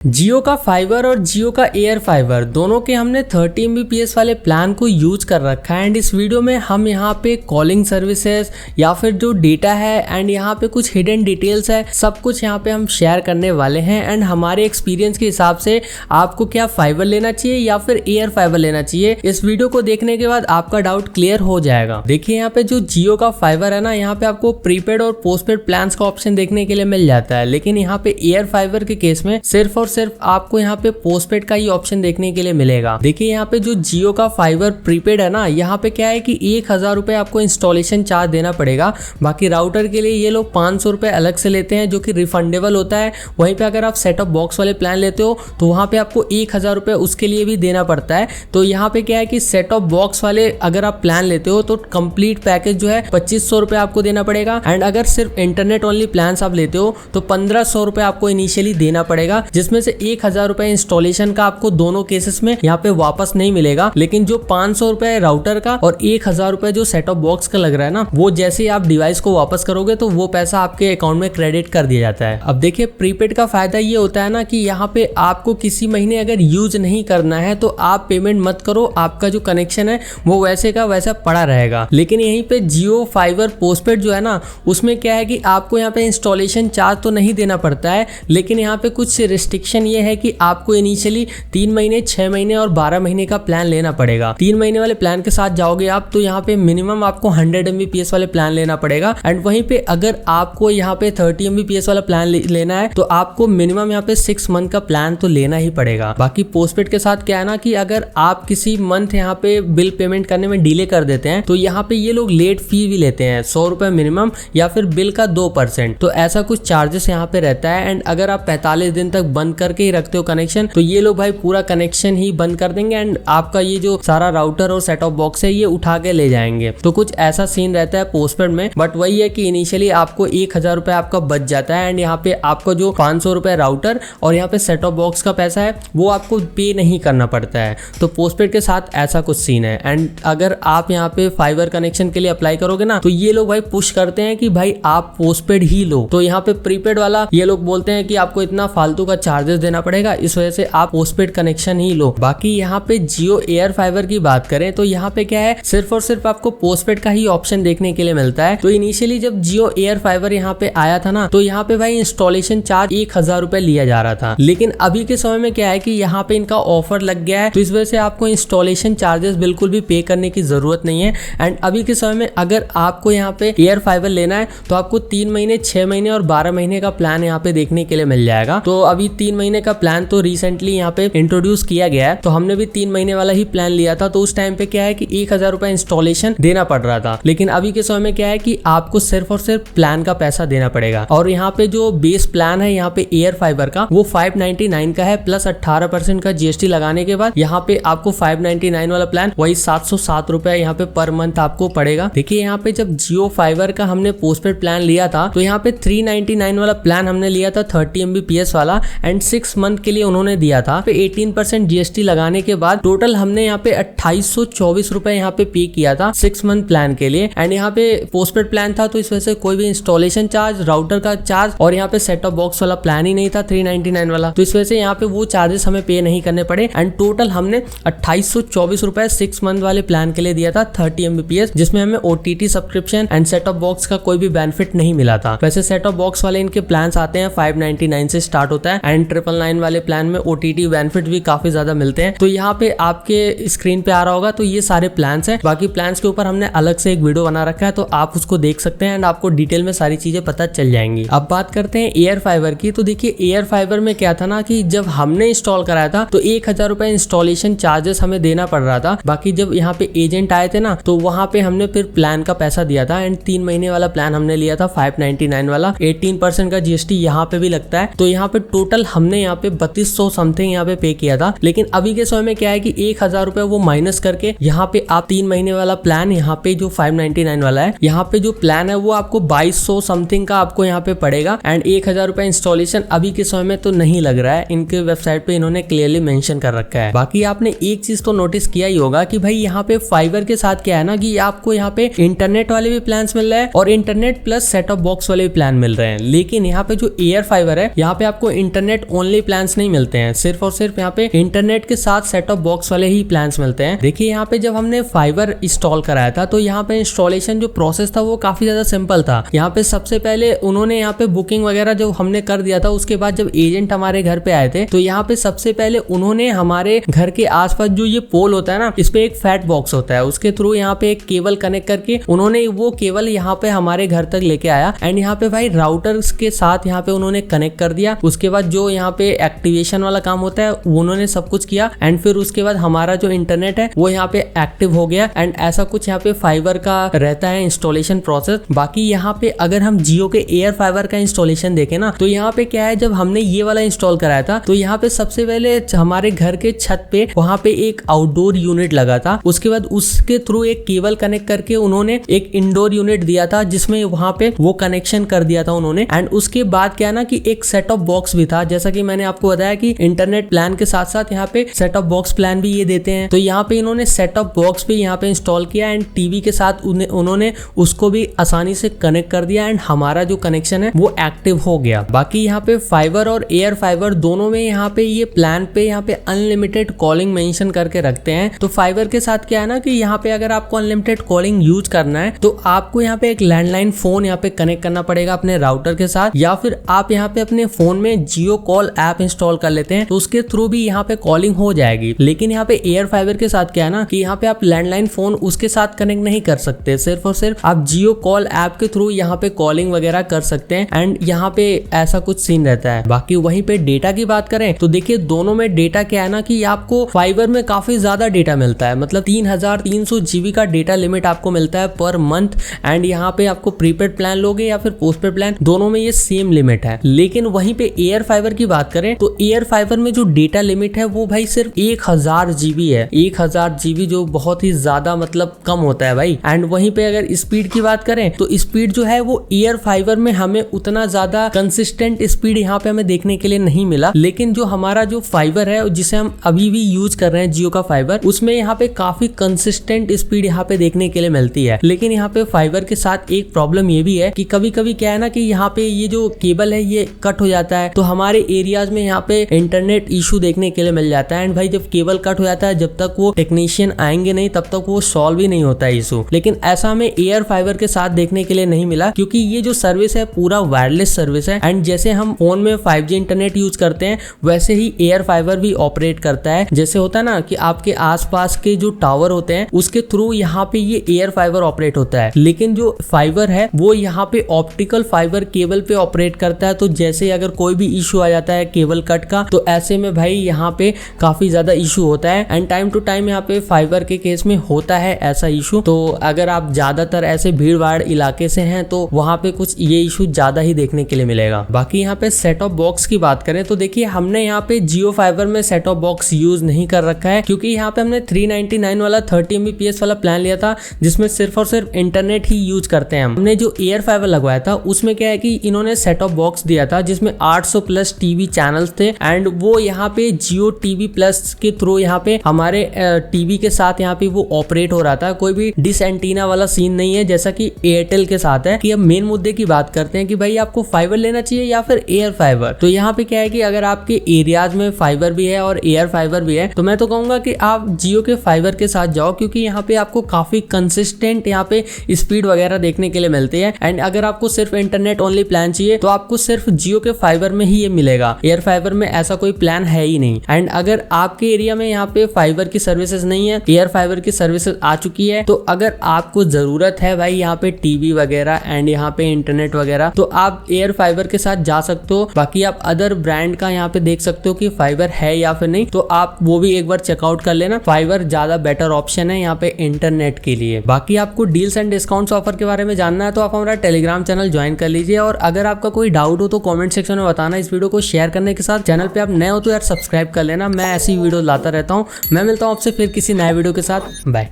जियो का फाइबर और जियो का एयर फाइबर दोनों के हमने 30 Mbps वाले प्लान को यूज कर रखा है। एंड इस वीडियो में हम यहाँ पे कॉलिंग सर्विसेज या फिर जो डेटा है एंड यहाँ पे कुछ हिडन डिटेल्स है, सब कुछ यहाँ पे हम शेयर करने वाले हैं। एंड हमारे एक्सपीरियंस के हिसाब से आपको क्या फाइबर लेना चाहिए या फिर एयर फाइबर लेना चाहिए, इस वीडियो को देखने के बाद आपका डाउट क्लियर हो जाएगा। देखिए यहाँ पे जो जियो का फाइबर है ना, यहाँ पे आपको प्रीपेड और पोस्टपेड प्लान का ऑप्शन देखने के लिए मिल जाता है, लेकिन यहाँ पे एयर फाइबर के केस में सिर्फ और सिर्फ आपको यहाँ पे पोस्टपेड का ही ऑप्शन देखने के लिए मिलेगा। देखिए यहाँ पे जो जियो का फाइबर प्रीपेड है ना, यहाँ पे क्या है कि 1000 रुपए आपको इंस्टॉलेशन चार्ज देना पड़ेगा। बाकी राउटर के लिए ये लोग 500 रुपए अलग से लेते हैं, जो कि रिफंडेबल होता है। वहीं पे अगर आप सेटअप बॉक्स वाले प्लान लेते हो तो वहाँ पे आपको 1000 रुपए उसके लिए भी देना पड़ता है। तो यहाँ पे क्या है कि सेटअप बॉक्स वाले अगर आप प्लान लेते हो तो कंप्लीट पैकेज जो है 2500 रुपए आपको देना पड़ेगा। एंड अगर सिर्फ इंटरनेट ओनली प्लान आप लेते हो तो 1500 रुपए आपको इनिशियली देना पड़ेगा, जिसमें से 1000 रुपए इंस्टॉलेशन का आपको दोनों केसेस में यहाँ पे वापस नहीं मिलेगा। लेकिन जो 500 रुपए राउटर का और 1000 रुपए जो सेटअप बॉक्स का लग रहा है ना, वो जैसे ही आप डिवाइस को वापस करोगे तो वो पैसा आपके अकाउंट में क्रेडिट कर दिया जाता है। अब देखिए प्रीपेड का फायदा ये होता है ना कि यहाँ पे आपको किसी महीने अगर यूज नहीं करना है तो आप पेमेंट मत करो, आपका जो कनेक्शन है वो वैसे का वैसा पड़ा रहेगा। लेकिन यहीं पे जियो फाइबर पोस्टपेड जो है ना, उसमें क्या है कि आपको यहाँ पे इंस्टॉलेशन चार्ज तो नहीं देना पड़ता है, लेकिन यहाँ पे कुछ रिस्ट्रिक्शन ये है कि आपको इनिशियली 3 महीने, 6 महीने और 12 महीने का प्लान लेना पड़ेगा। 3 महीने वाले प्लान के साथ जाओगे आप तो यहाँ पे मिनिमम आपको 100 Mbps वाले प्लान लेना पड़ेगा। एंड वहीं पे अगर आपको यहाँ पे 30 Mbps वाला प्लान लेना है तो आपको मिनिमम यहाँ पे 6 मंथ का प्लान तो लेना ही पड़ेगा। बाकी पोस्टपेड के साथ क्या है ना कि अगर आप किसी मंथ यहाँ पे बिल पेमेंट करने में डिले कर देते हैं तो यहाँ पे ये लोग लेट फी भी लेते हैं, 100 रुपए मिनिमम या फिर बिल का 2%। तो ऐसा कुछ चार्जेस यहाँ पे रहता है। एंड अगर आप 45 दिन तक बंद करके ही रखते हो कनेक्शन तो ये लोग भाई पूरा कनेक्शन ही बंद कर देंगे एंड आपका ये जो सारा राउटर और सेटअप बॉक्स है ये उठा के ले जाएंगे। तो कुछ ऐसा सीन रहता है पोस्टपेड में। बट वही है कि इनिशियली आपको 1000 रुपए आपका बच जाता है एंड यहाँ पे आपका जो 500 रुपए राउटर और यहाँ पे सेटअप बॉक्स का पैसा है वो आपको पे नहीं करना पड़ता है। तो पोस्टपेड के साथ ऐसा कुछ सीन है। एंड अगर आप यहाँ पे फाइबर कनेक्शन के लिए अप्लाई करोगे ना तो ये लोग भाई पुश करते हैं कि भाई आप पोस्टपेड ही लो। तो यहाँ पे प्रीपेड वाला ये लोग बोलते हैं कि आपको इतना फालतू का चार्जेस देना पड़ेगा, इस वजह से आप पोस्टपेड कनेक्शन ही लो। बाकी यहाँ पे जियो एयर फाइबर की बात करें तो यहाँ पे क्या है, सिर्फ और सिर्फ आपको पोस्टपेड का ही ऑप्शन देखने के लिए मिलता है। तो इनिशियली जब जियो एयर फाइबर यहाँ पे आया था ना तो यहाँ पे भाई इंस्टॉलेशन चार्ज 1000 रुपए लिया जा रहा था। लेकिन अभी के समय में क्या है कि यहाँ पे इनका ऑफर लग गया है, तो इस वजह से आपको इंस्टॉलेशन चार्जेस बिल्कुल भी पे करने की जरूरत नहीं है। एंड अभी के समय में अगर आपको यहाँ पे एयर फाइबर लेना है तो आपको 3 महीने, 6 महीने और 12 महीने का प्लान यहाँ पे देखने के लिए मिल जाएगा। तो अभी 3 महीने का प्लान तो रिसेंटली यहाँ पे इंट्रोड्यूस किया गया है, तो हमने भी 3 महीने वाला ही प्लान लिया था। तो उस टाइम पे क्या है कि 1000 रुपए इंस्टॉलेशन देना पड़ रहा था। लेकिन अभी के समय में क्या है कि आपको सिर्फ और सिर्फ प्लान का पैसा देना पड़ेगा। और यहाँ पे जो बेस प्लान है यहाँ पे एयर फाइबर का वो 599 का है, प्लस 18% का GST लगाने के बाद यहाँ पे आपको 599 वाला प्लान वही 707 रुपए यहाँ पे पर मंथ आपको पड़ेगा। देखिए यहाँ पे जब जियो फाइबर का हमने पोस्टपेड प्लान लिया था तो यहाँ पे 399 वाला प्लान हमने लिया था 30 Mbps वाला एंड 6 मंथ के लिए उन्होंने दिया था। 18% GST लगाने के बाद टोटल हमने यहाँ पे 2824 रुपए यहाँ पे किया था 6 मंथ प्लान के लिए। एंड यहाँ पे पोस्टपेड प्लान था तो इस वजह से कोई भी इंस्टॉलेशन चार्ज, राउटर का चार्ज और यहाँ पे सेटअप बॉक्स वाला प्लान ही नहीं था 399 वाला, तो इस वजह से यहाँ पे वो चार्जेस हमें पे नहीं करने पड़े। एंड टोटल हमने 2824 रुपए 6 मंथ वाले प्लान के लिए दिया था 30 Mbps, जिसमें हमें OTT subscription and setup box का कोई भी बेनिफिट नहीं मिला था। वैसे सेटअप बॉक्स वाले इनके प्लान आते हैं 599 से स्टार्ट होता है एंड 999 वाले प्लान में OTT बेनिफिट भी काफी ज्यादा मिलते हैं। तो यहाँ पे आपके स्क्रीन पे आ रहा होगा, तो ये सारे प्लान्स हैं। बाकी प्लान्स के ऊपर हमने अलग से एक वीडियो बना रखा है, तो आप उसको देख सकते हैं एंड आपको डिटेल में सारी चीजें पता चल जाएंगी। अब बात करते हैं एयर फाइबर की। तो देखिए एयर फाइबर में क्या था ना कि जब हमने इंस्टॉल कराया था तो 1000 रुपए इंस्टॉलेशन चार्जेस हमें देना पड़ रहा था। बाकी जब यहाँ पे एजेंट आए थे ना तो वहां पे हमने फिर प्लान का पैसा दिया था एंड 3 महीने वाला प्लान हमने लिया था 599 वाला, 18% का GST यहाँ पे भी लगता है। तो यहाँ पे टोटल हमने यहाँ पे 3200 समथिंग यहाँ पे किया था। लेकिन अभी के समय में क्या है कि 1000 रुपए वो माइनस करके यहाँ पे आप 3 महीने वाला प्लान, यहाँ पे जो 599 वाला है, यहाँ पे जो प्लान है वो आपको 2200 समथिंग का आपको यहाँ पे पड़ेगा। एंड 1000 रुपए इंस्टॉलेशन अभी के समय में तो नहीं लग रहा है, इनके वेबसाइट पे इन्होंने क्लियरली मेंशन कर रखा है। बाकी आपने एक चीज तो नोटिस किया ही होगा कि भाई यहाँ पे फाइबर के साथ क्या है ना कि आपको यहाँ पे इंटरनेट वाले भी प्लान मिल रहे हैं और इंटरनेट प्लस सेटअप बॉक्स वाले भी प्लान मिल रहे हैं। लेकिन यहाँ पे जो एयर फाइबर है यहाँ पे आपको इंटरनेट ओनली प्लान्स नहीं मिलते हैं, सिर्फ और सिर्फ यहाँ पे इंटरनेट के साथ सेट ऑफ बॉक्स वाले ही प्लान्स मिलते हैं। देखिए यहाँ पे जब हमने फाइबर इंस्टॉल कराया था तो यहाँ पे इंस्टॉलेशन जो प्रोसेस था वो काफी ज्यादा सिंपल था। यहाँ पे सबसे पहले उन्होंने यहाँ पे बुकिंग वगैरह जो हमने कर दिया था, उसके बाद जब एजेंट हमारे घर पे आए थे तो यहाँ पे सबसे पहले उन्होंने हमारे घर के आसपास जो ये पोल होता है ना, इस पे एक फैट बॉक्स होता है, उसके थ्रू यहाँ पे एक केबल कनेक्ट करके उन्होंने वो केबल यहाँ पे हमारे घर तक लेके आया एंड यहाँ पे भाई राउटर्स के साथ यहाँ पे उन्होंने कनेक्ट कर दिया। उसके बाद जो यहाँ पे एक्टिवेशन वाला काम होता है उन्होंने सब कुछ किया एंड फिर उसके बाद हमारा जो इंटरनेट है वो यहाँ पे एक्टिव हो गया एंड ऐसा कुछ यहाँ पे फाइबर का रहता है इंस्टॉलेशन प्रोसेस। बाकी यहाँ पे अगर हम जियो के एयर फाइबर का इंस्टॉलेशन देखें ना तो यहाँ पे क्या है, जब हमने ये वाला इंस्टॉल कराया था तो यहाँ पे सबसे पहले हमारे घर के छत पे वहाँ पे एक आउटडोर यूनिट लगा था। उसके बाद उसके थ्रू एक केबल कनेक्ट करके उन्होंने एक इंडोर यूनिट दिया था जिसमें वहाँ पे वो कनेक्शन कर दिया था उन्होंने। एंड उसके बाद क्या ना कि एक सेट ऑफ बॉक्स भी था, जैसा कि मैंने आपको बताया कि इंटरनेट प्लान के साथ साथ यहाँ पे सेट ऑफ बॉक्स प्लान भी ये देते हैं। तो यहाँ पे इन्होंने सेट ऑफ बॉक्स भी यहाँ पे इंस्टॉल किया एंड टीवी के साथ उन्होंने उसको भी आसानी से कनेक्ट कर दिया एंड हमारा जो कनेक्शन है वो एक्टिव हो गया। बाकी यहाँ पे फाइबर और एयर फाइबर दोनों में यहाँ पे ये प्लान पे यहाँ पे अनलिमिटेड कॉलिंग मेंशन करके रखते हैं। तो फाइबर के साथ क्या है ना कि यहाँ पे अगर आपको अनलिमिटेड कॉलिंग यूज करना है तो आपको यहाँ पे एक लैंडलाइन फोन यहाँ पे कनेक्ट करना पड़ेगा अपने राउटर के साथ, या फिर आप यहाँ पे अपने फोन में जियो कॉल ऐप इंस्टॉल कर लेते हैं तो उसके थ्रू भी यहाँ पे कॉलिंग हो जाएगी। लेकिन यहाँ पे एयर फाइबर के साथ क्या है ना कि यहाँ पे आप लैंडलाइन फोन उसके साथ कनेक्ट नहीं कर सकते, सिर्फ और सिर्फ आप जियो कॉल ऐप के थ्रू यहाँ पे कॉलिंग वगैरह कर सकते हैं एंड यहाँ पे ऐसा कुछ सीन रहता है। बाकी वहीं पे डेटा की बात करें तो देखिए दोनों में डेटा क्या है ना कि आपको फाइबर में काफी ज्यादा डेटा मिलता है, मतलब 3300 GB का डेटा लिमिट आपको मिलता है पर मंथ एंड यहाँ पे आपको प्रीपेड प्लान लोगे या फिर पोस्टपेड प्लान, दोनों में ये सेम लिमिट है। लेकिन वहीं पे एयर फाइबर की बात करें तो एयर फाइबर में जो डेटा लिमिट है वो भाई सिर्फ 1000 GB है, 1000 GB जो बहुत ही ज्यादा मतलब कम होता है भाई। एंड वहीं पे अगर स्पीड की बात करें तो स्पीड जो है वो एयर फाइबर में हमें उतना ज्यादा कंसिस्टेंट स्पीड यहाँ पे हमें देखने के लिए नहीं मिला, लेकिन जो हमारा जो फाइबर है जिसे हम अभी भी यूज कर रहे हैं जियो का फाइबर, उसमें यहाँ पे काफी कंसिस्टेंट स्पीड यहाँ पे देखने के लिए मिलती है। लेकिन यहाँ पे फाइबर के साथ एक प्रॉब्लम ये भी है कि कभी कभी क्या है ना कि यहाँ पे ये जो केबल है ये कट हो जाता है तो हमारे एरियाज में यहाँ पे इंटरनेट इशू देखने के लिए मिल जाता है। एंड भाई जब केबल कट हो जाता है जब तक वो टेक्नीशियन आएंगे नहीं तब तक वो सॉल्व ही नहीं होता है इशू। लेकिन ऐसा हमें एयर फाइबर के साथ देखने के लिए नहीं मिला क्योंकि ये जो सर्विस है पूरा वायरलेस सर्विस है एंड जैसे हम फोन में 5G इंटरनेट यूज करते हैं वैसे ही एयर फाइबर भी ऑपरेट करता है। जैसे होता है ना कि आपके आसपास के जो टावर होते हैं उसके थ्रू यहाँ पे ये एयर फाइबर ऑपरेट होता है, लेकिन जो फाइबर है वो यहाँ पे ऑप्टिकल फाइबर केबल पे ऑपरेट करता है। तो जैसे अगर कोई भी इशू आ जाता है केबल कट का तो ऐसे में भाई यहाँ पे काफी ज्यादा इशू होता है एंड टाइम टू टाइम यहाँ पे फाइबर के केस में होता है ऐसा इशू। तो अगर आप ज्यादातर ऐसे भीड़ भाड़ इलाके से हैं तो वहाँ पे कुछ ये इशू ज्यादा ही देखने के लिए मिलेगा। बाकी यहाँ पे सेट ऑफ बॉक्स की बात करें तो देखिए हमने यहाँ पे जियो फाइबर में सेट ऑफ बॉक्स यूज नहीं कर रखा है क्योंकि यहाँ पे हमने 399 वाला 30 MBps वाला प्लान लिया था जिसमें सिर्फ और सिर्फ इंटरनेट ही यूज करते हैं। हमने जो एयर फाइबर लगवाया था उसमें क्या है कि इन्होंने सेट ऑफ बॉक्स दिया था जिसमें 800 प्लस टीवी चैनल्स थे एंड वो यहाँ पे जियो टीवी प्लस के थ्रू यहाँ पे हमारे टीवी के साथ यहाँ पे वो ऑपरेट हो रहा था। कोई भी डिस एंटीना वाला सीन नहीं है जैसा कि एयरटेल के साथ है। कि अब मेन मुद्दे की बात करते हैं कि भाई आपको फाइबर लेना चाहिए या फिर एयर फाइबर। तो यहाँ पे क्या है कि अगर आपके एरियाज में फाइबर भी है और एयर फाइबर भी है तो मैं तो कहूंगा कि आप जियो के फाइबर के साथ जाओ क्योंकि यहाँ पे आपको काफी कंसिस्टेंट यहाँ पे स्पीड वगैरह देखने के लिए मिलती है। एंड अगर आपको सिर्फ इंटरनेट ओनली प्लान चाहिए तो आपको सिर्फ जियो के फाइबर में ही ये मिलेगा, एयर फाइबर में ऐसा कोई प्लान है ही नहीं। एंड अगर आपके एरिया में यहाँ पे फाइबर की सर्विसेज नहीं है, एयर फाइबर की सर्विसेज आ चुकी है, तो अगर आपको जरूरत है भाई यहाँ पे टीवी वगैरह एंड यहाँ पे इंटरनेट वगैरह तो आप एयर फाइबर के साथ जा सकते हो। बाकी आप अदर ब्रांड का यहाँ पे देख सकते हो कि फाइबर है या फिर नहीं, तो आप वो भी एक बार चेकआउट कर लेना। फाइबर ज्यादा बेटर ऑप्शन है यहाँ पे इंटरनेट के लिए। बाकी आपको डील्स एंड डिस्काउंट्स ऑफर के बारे में जानना है तो आप हमारा टेलीग्राम चैनल ज्वाइन कर लीजिए। और अगर आपका कोई डाउट हो तो कमेंट सेक्शन में बताना। इस वीडियो को शेयर करने के साथ चैनल पे आप नए हो तो यार सब्सक्राइब कर लेना। मैं ऐसी वीडियो लाता रहता हूँ। मैं मिलता हूँ आपसे फिर किसी नए वीडियो के साथ। बाय।